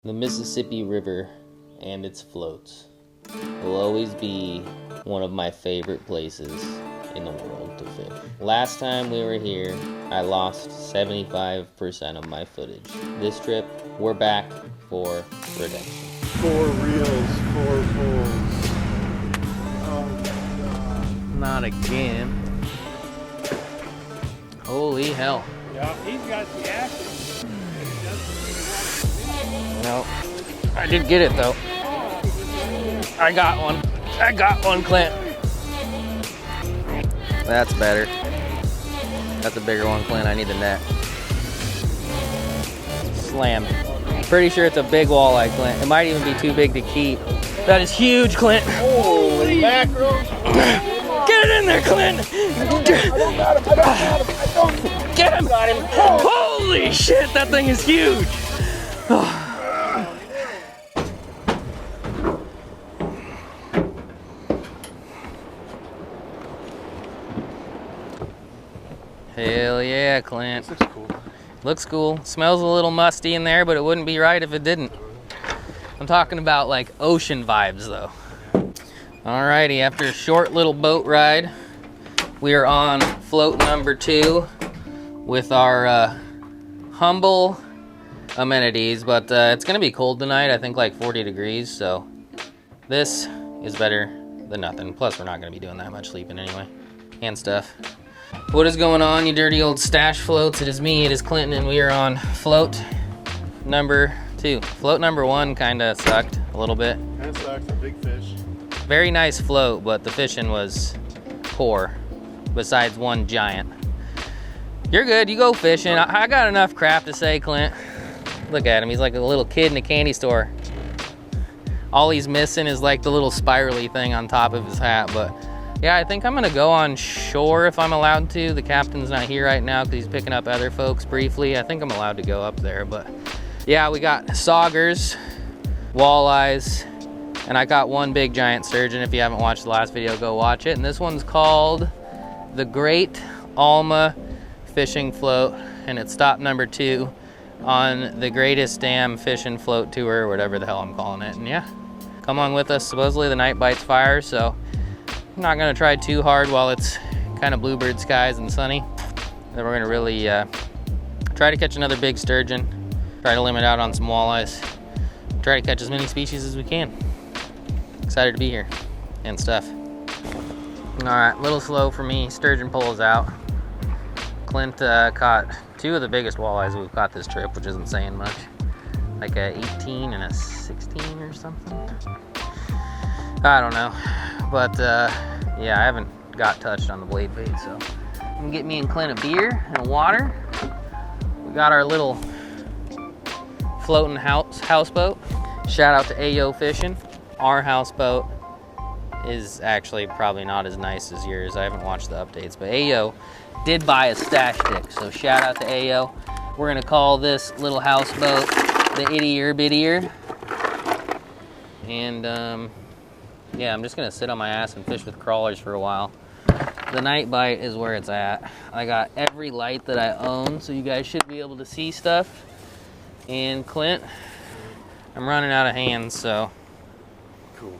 The Mississippi River and its floats will always be one of my favorite places in the world to fish. Last time we were here, I lost 75% of my footage. This trip, we're back for redemption. 4 reels, 4 pulls. Oh my God. Not again. Holy hell. Yeah, he's got the action. No, I did get it though. I got one. I got one, Clint. That's better. That's a bigger one, Clint. I need the net. Slammed. Pretty sure it's a big walleye, Clint. It might even be too big to keep. That is huge, Clint. Holy mackerel. Get it in there, Clint. I don't got him. Get him. Got him. Holy shit, that thing is huge. Oh. Hell yeah, Clint. This looks cool. Looks cool. Smells a little musty in there, but it wouldn't be right if it didn't. I'm talking about like ocean vibes though. Alrighty, after a short little boat ride, we are on float number 2 with our humble amenities, but it's gonna be cold tonight, I think like 40 degrees, so this is better than nothing. Plus we're not gonna be doing that much sleeping anyway, and stuff. What is going on, you dirty old stash floats? It is me, it is Clinton, and we are on float number 2. Float number 1 kinda sucked a little bit. That sucks, a big fish. Very nice float, but the fishing was poor, besides one giant. You're good, you go fishing. I got enough crap to say, Clint. Look at him, he's like a little kid in a candy store. All he's missing is like the little spirally thing on top of his hat, but yeah, I think I'm gonna go on shore if I'm allowed to. The captain's not here right now because he's picking up other folks briefly. I think I'm allowed to go up there, but yeah, we got saugers, walleyes, and I got one big giant sturgeon. If you haven't watched the last video, go watch it. And this one's called the Great Alma Fishing Float, and it's stop number 2 on the greatest damn fishing float tour, or whatever the hell I'm calling it. And yeah, come on with us. Supposedly the night bites fire, so I'm not gonna try too hard while it's kind of bluebird skies and sunny. Then we're gonna really try to catch another big sturgeon, try to limit out on some walleyes, try to catch as many species as we can. Excited to be here and stuff. All right, a little slow for me. Sturgeon pull is out. Clint caught 2 of the biggest walleyes we've caught this trip, which isn't saying much. Like a 18 and a 16 or something. I don't know, but yeah, I haven't got touched on the blade bait, so I'm gonna get me and Clint a beer and a water. We got our little floating houseboat. Shout out to Ayo Fishing. Our houseboat is actually probably not as nice as yours. I haven't watched the updates, but Ayo did buy a stash stick, so shout out to Ayo. We're gonna call this little houseboat the Ittier Bittier. And yeah, I'm just gonna sit on my ass and fish with crawlers for a while. The night bite is where it's at. I got every light that I own, so you guys should be able to see stuff. And Clint, I'm running out of hands, so. Cool.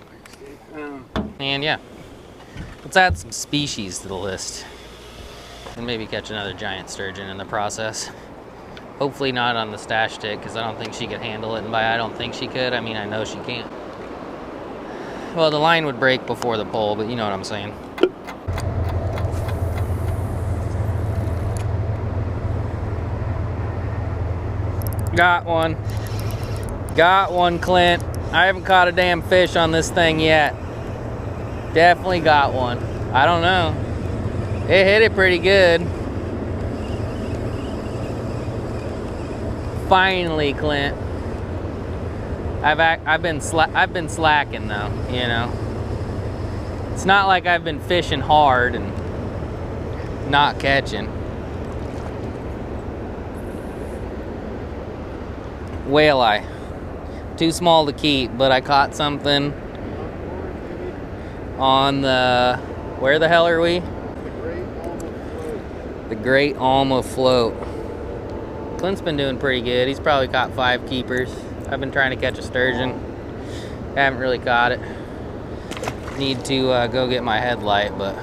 And yeah, let's add some species to the list. And maybe catch another giant sturgeon in the process. Hopefully not on the stash stick, because I don't think she could handle it. And by I don't think she could, I mean I know she can't. Well, the line would break before the pole, but you know what I'm saying. Got one. Got one, Clint. I haven't caught a damn fish on this thing yet. Definitely got one. I don't know. It hit it pretty good. Finally, Clint. I've been slacking though, you know. It's not like I've been fishing hard and not catching. Walleye. Too small to keep, but I caught something on the, where the hell are we? The Great Alma float. Clint's been doing pretty good. He's probably caught 5 keepers. I've been trying to catch a sturgeon. Haven't really caught it. Need to go get my headlight, but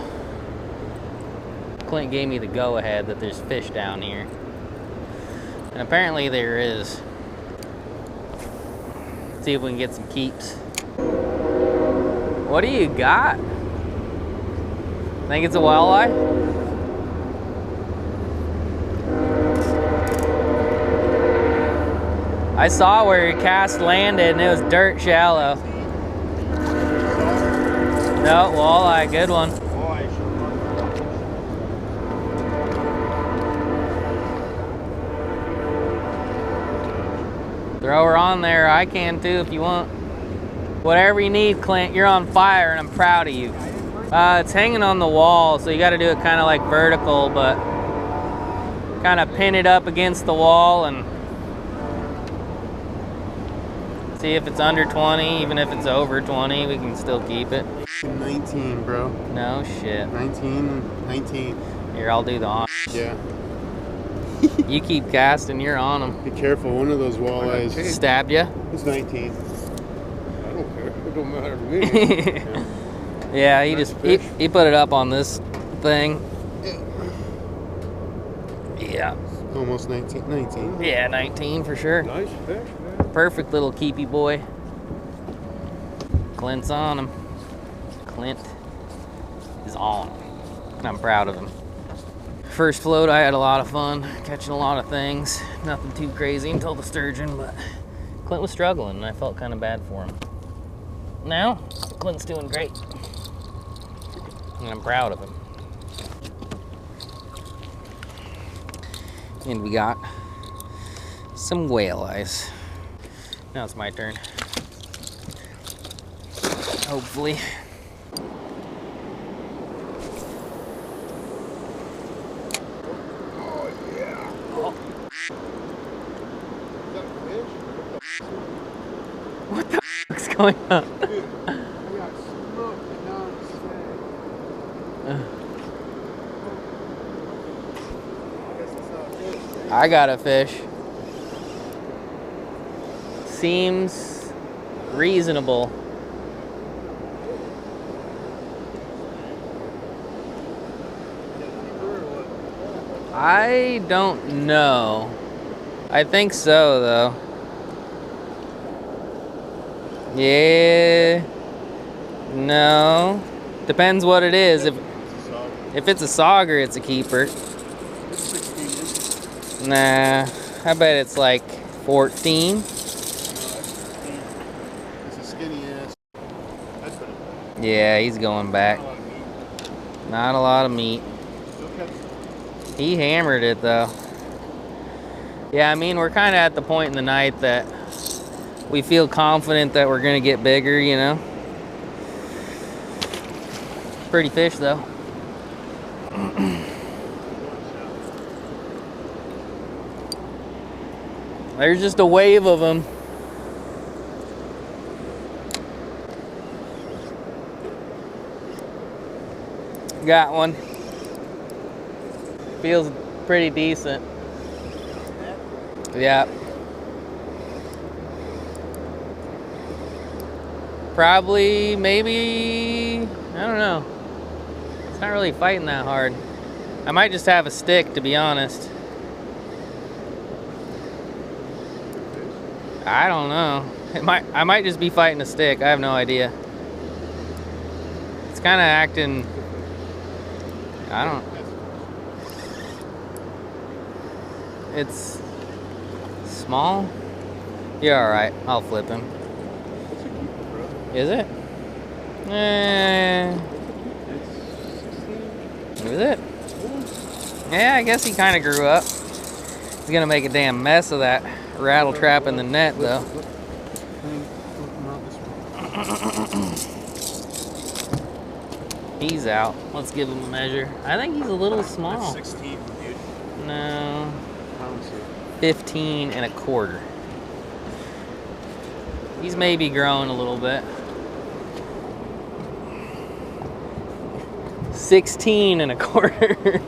Clint gave me the go-ahead that there's fish down here. And apparently there is. See if we can get some keeps. What do you got? Think it's a walleye? I saw where your cast landed and it was dirt shallow. No, walleye, good one. Throw her on there, I can too if you want. Whatever you need, Clint, you're on fire and I'm proud of you. It's hanging on the wall, so you gotta do it kind of like vertical, but kind of pin it up against the wall and see if it's under 20, even if it's over 20, we can still keep it. 19, bro. No shit. 19. Here, I'll do the on. Yeah. You keep casting, you're on them. Be careful, one of those walleyes Stabbed you? It's 19. I don't care. It don't matter to me. Yeah, he Nice just he put it up on this thing. Yeah. Almost 19. Yeah, 19 for sure. Nice fish, man. Perfect little keepy boy. Clint's on him. Clint is on him. And I'm proud of him. First float, I had a lot of fun, catching a lot of things. Nothing too crazy until the sturgeon, but Clint was struggling and I felt kind of bad for him. Now, Clint's doing great. And I'm proud of him. And we got some whale eyes. Now it's my turn. Hopefully. Oh, yeah. Oh. Is that a fish? What the fuck's going on? Dude, I got smoked and now I'm sad. I guess it's not a fish. I got a fish. Seems reasonable. I don't know. I think so, though. Yeah. No. Depends what it is. If it's a sauger, it's a keeper. It's 16 inches. Nah. I bet it's like 14. It's a skinny ass. That's what it is. Yeah, he's going back. Not a lot of meat. Not a lot of meat. Still catch it. He hammered it though. Yeah, I mean, we're kind of at the point in the night that we feel confident that we're gonna get bigger, you know. Pretty fish though. There's just a wave of them. Got one. Feels pretty decent. Yeah. Probably, maybe, I don't know. It's not really fighting that hard. I might just have a stick, to be honest. I don't know. I might just be fighting a stick. I have no idea. It's kind of acting. I don't. It's small. You're all right. I'll flip him. Is it? Is it? Yeah, I guess he kind of grew up. He's gonna make a damn mess of that rattle trap in the net, though. He's out. Let's give him a measure. I think he's a little small. That's 16, dude. No, Pounds here. 15 and a quarter. He's maybe growing a little bit. 16 and a quarter.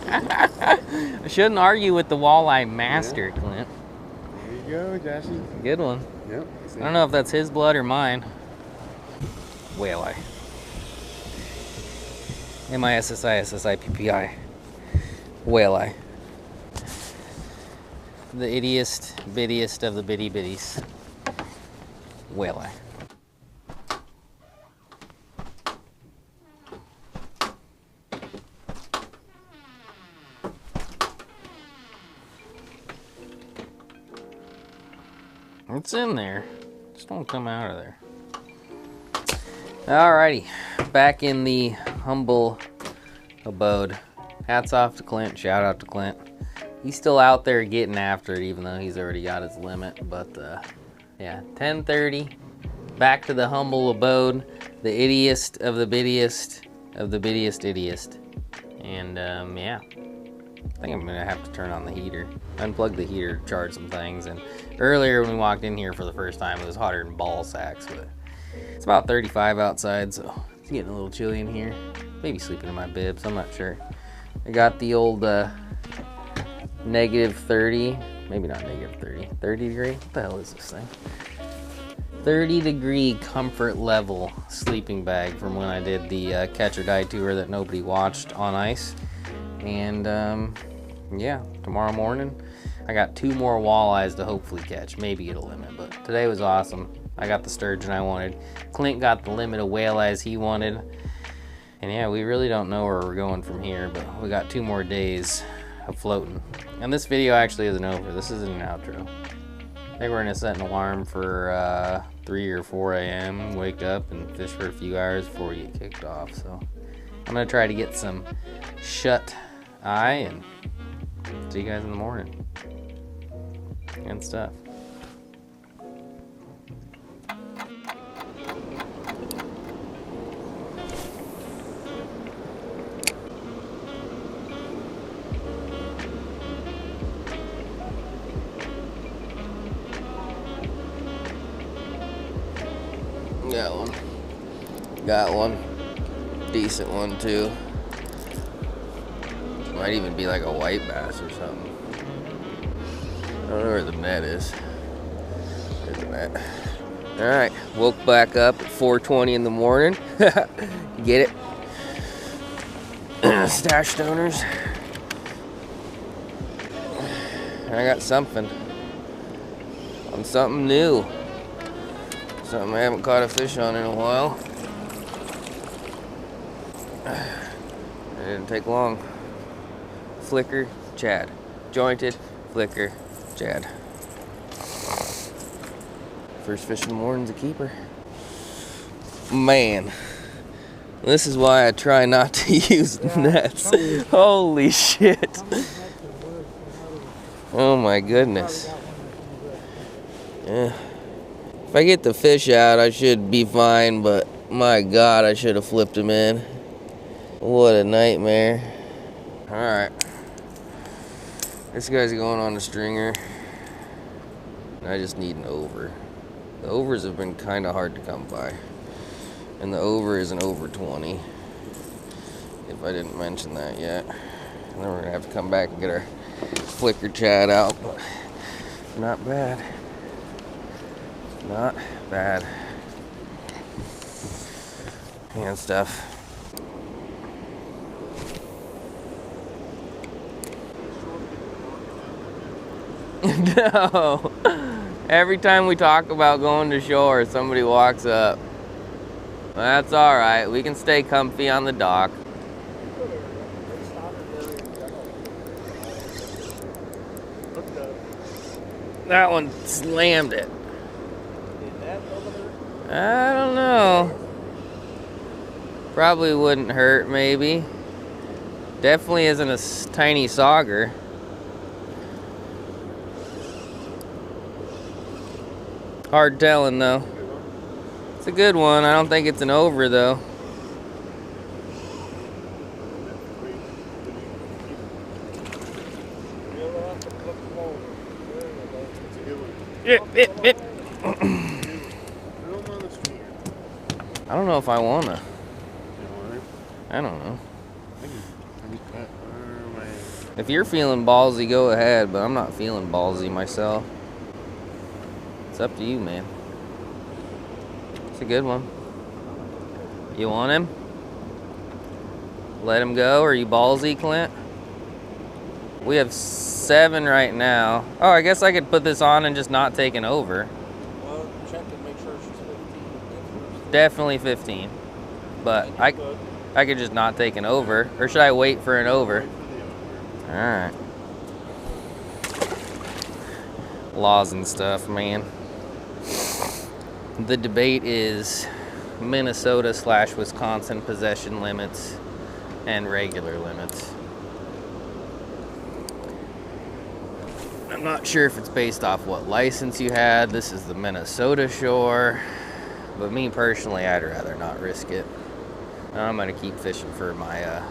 I shouldn't argue with the walleye master, Clint. There you go, Jesse. Good one. Yep. I don't know if that's his blood or mine. Walleye. MISSI Walleye. The ittiest, bittiest of the bitty bitties. Walleye. It's in there. Just don't come out of there. Alrighty, back in the humble abode. Hats off to Clint, shout out to Clint. He's still out there getting after it, even though he's already got his limit. But yeah, 10:30, back to the humble abode, the ittiest of the bittiest of the bittiest ittiest. And yeah, I think I'm gonna have to turn on the heater, unplug the heater, charge some things. And earlier when we walked in here for the first time, it was hotter than ball sacks, but it's about 35 outside, so it's getting a little chilly in here. Maybe sleeping in my bibs, I'm not sure. I got the old negative 30, maybe not negative 30, 30 degree? What the hell is this thing? 30 degree comfort level sleeping bag from when I did the catch or die tour that nobody watched on ice. And yeah, tomorrow morning, I got 2 more walleyes to hopefully catch. Maybe get a limit, but today was awesome. I got the sturgeon I wanted. Clint got the limit of walleyes he wanted. And yeah, we really don't know where we're going from here, but we got 2 more days of floating. And this video actually isn't over. This isn't an outro. I think we're gonna set an alarm for 3 or 4 a.m. Wake up and fish for a few hours before we get kicked off. So I'm gonna try to get some shut eye and see you guys in the morning and stuff. Got one. Decent one too. Might even be like a white bass or something. I don't know where the net is. There's the net. Alright, woke back up at 4:20 in the morning. Get it? Stash stoners. I got something. On something new. Something I haven't caught a fish on in a while. It didn't take long. Flicker, Chad. Jointed, flicker, Chad. First fish in the morning's a keeper. Man, this is why I try not to use nets. Holy shit. Oh my goodness. Yeah. If I get the fish out, I should be fine, but my God, I should have flipped him in. What a nightmare. Alright. This guy's going on the stringer. I just need an over. The overs have been kind of hard to come by. And the over is an over 20. If I didn't mention that yet. And then we're going to have to come back and get our flicker Chad out. But not bad. Not bad. And stuff. No. Every time we talk about going to shore, somebody walks up. That's all right. We can stay comfy on the dock. That one slammed it. I don't know. Probably wouldn't hurt, maybe. Definitely isn't a tiny sauger. Hard telling though. It's a good one. I don't think it's an over though. Yep. I don't know if I wanna. I don't know. If you're feeling ballsy, go ahead, but I'm not feeling ballsy myself. It's up to you, man. It's a good one. You want him? Let him go? Are you ballsy, Clint? We have 7 right now. Oh, I guess I could put this on and just not taking over. Well, check and make sure she's 15. Definitely 15. But I could just not take an over. Or should I wait for an over? Alright. Laws and stuff, man. The debate is Minnesota/Wisconsin possession limits and regular limits. I'm not sure if it's based off what license you had. This is the Minnesota shore. But me personally, I'd rather not risk it. I'm gonna keep fishing for my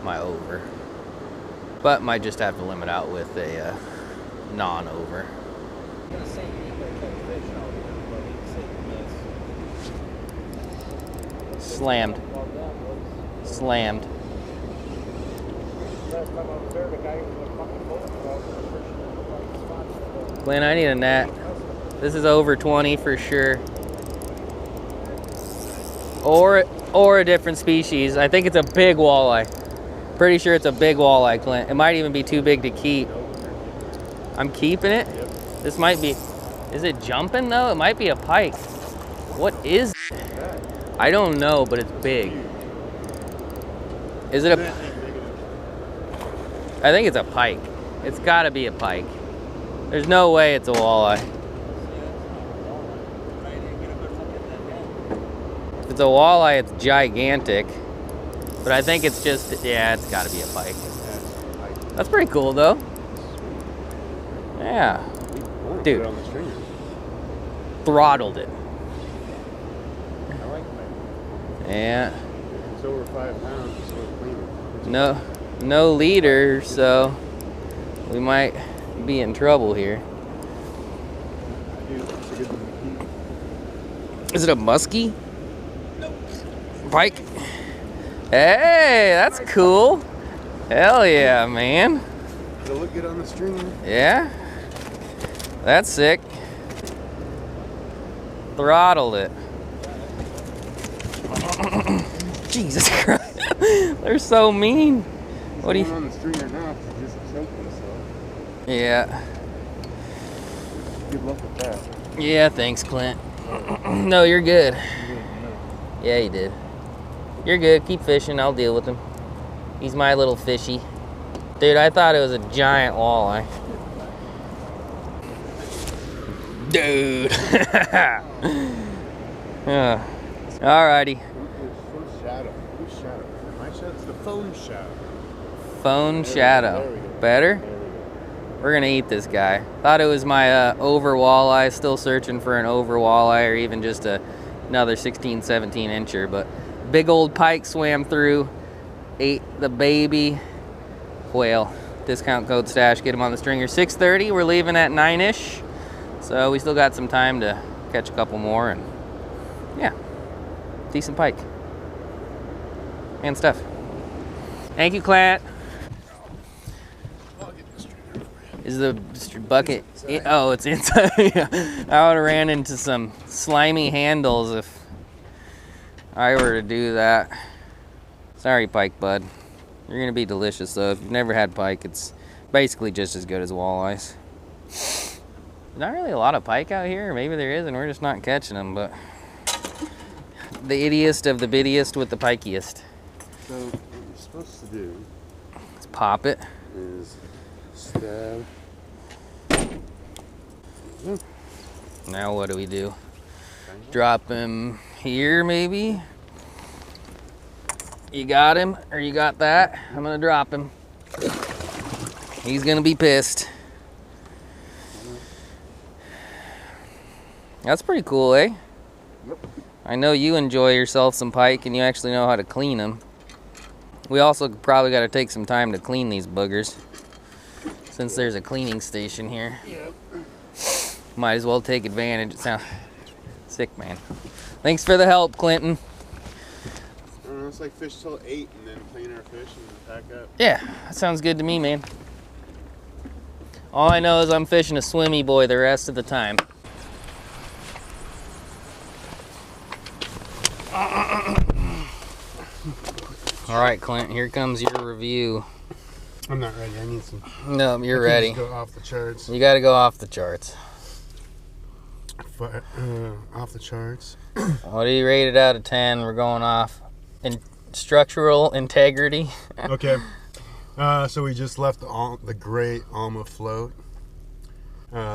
my over. But might just have to limit out with a non-over. Slammed. Slammed. Clint, I need a net. This is over 20 for sure. Or a different species. I think it's a big walleye. Pretty sure it's a big walleye, Clint. It might even be too big to keep. I'm keeping it? Yep. This might be, is it jumping though? It might be a pike. What is it? I don't know, but it's big. Is it a, I think it's a pike. It's gotta be a pike. There's no way it's a walleye. If it's a walleye, it's gigantic. But I think it's just, yeah, it's gotta be a pike. That's pretty cool though. Yeah. Dude. Throttled it. I like that. Yeah. It's over 5 pounds, so it's cleaner. No leader, so we might be in trouble here. Is it a muskie? Nope. Pike? Hey, that's cool. Hell yeah, man. It'll look good on the string. Yeah. That's sick. Throttled it. Jesus Christ. They're so mean. What do you on the stringer now? Just choke himself. Yeah. Good luck with that. Yeah, thanks, Clint. No, you're good. Yeah, you did. You're good. Keep fishing. I'll deal with him. He's my little fishy. Dude, I thought it was a giant walleye. Dude. Alrighty. Who's shadow? Who's shadow? My shadow's the phone shadow. Phone shadow. Better? We're gonna eat this guy. Thought it was my over walleye. Still searching for an over walleye or even just another 16, 17 incher. But big old pike swam through, ate the baby whale. Discount code stash. Get him on the stringer. 6:30. We're leaving at 9-ish. So we still got some time to catch a couple more, and yeah, decent pike and stuff. Thank you, Clint. Is the bucket? Oh, it's inside. Yeah. I would have ran into some slimy handles if I were to do that. Sorry, pike bud. You're gonna be delicious though. If you've never had pike, it's basically just as good as walleyes. Not really a lot of pike out here. Maybe there is, and we're just not catching them. But the ittiest of the bittiest with the pikiest. So what you're supposed to do is pop it. Is stab. Now what do we do? Drop him here, maybe? You got him, or you got that? I'm gonna drop him. He's gonna be pissed. That's pretty cool, eh? Yep. I know you enjoy yourself some pike and you actually know how to clean them. We also probably got to take some time to clean these boogers since there's a cleaning station here. Yep. Might as well take advantage. It sounds sick, man. Thanks for the help, Clinton. I don't know, it's like fish till 8 and then clean our fish and pack up. Yeah, that sounds good to me, man. All I know is I'm fishing a swimmy boy the rest of the time. All right, Clint, here comes your review. I'm not ready. I need some. No, you're ready. Just go off the charts. You got to go off the charts. Off the charts. What do you rate it out of 10? We're going off in structural integrity. Okay. So we just left the great Alma float.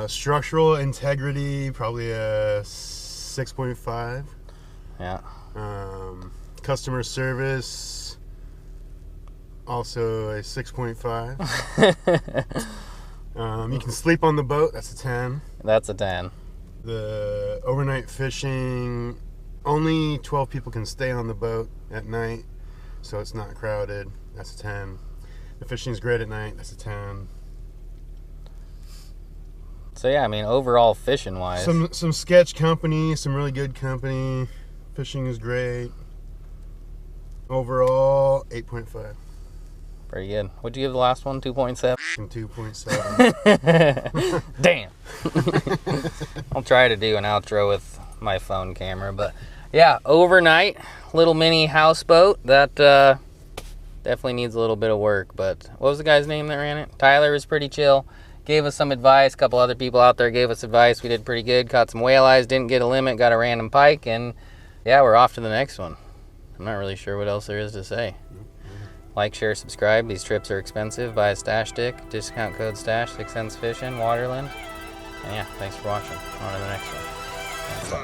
Structural integrity, probably a 6.5. Yeah. Customer service, also a 6.5. You can sleep on the boat, that's a 10. That's a 10. The overnight fishing, only 12 people can stay on the boat at night, so it's not crowded, that's a 10. The fishing's great at night, that's a 10. So yeah, I mean, overall fishing wise. Some sketch company, some really good company. Fishing is great. Overall, 8.5. Pretty good. What'd you give the last one? 2.7? 2.7. Damn. I'll try to do an outro with my phone camera, but yeah, overnight, little mini houseboat that definitely needs a little bit of work. But what was the guy's name that ran it? Tyler was pretty chill. Gave us some advice. A couple other people out there gave us advice. We did pretty good. Caught some whale eyes. Didn't get a limit. Got a random pike. And yeah, we're off to the next one. I'm not really sure what else there is to say. Like, share, subscribe. These trips are expensive. Buy a stash stick. Discount code STASH. 6 cents fishing. Waterland. And yeah, thanks for watching. On to the next one.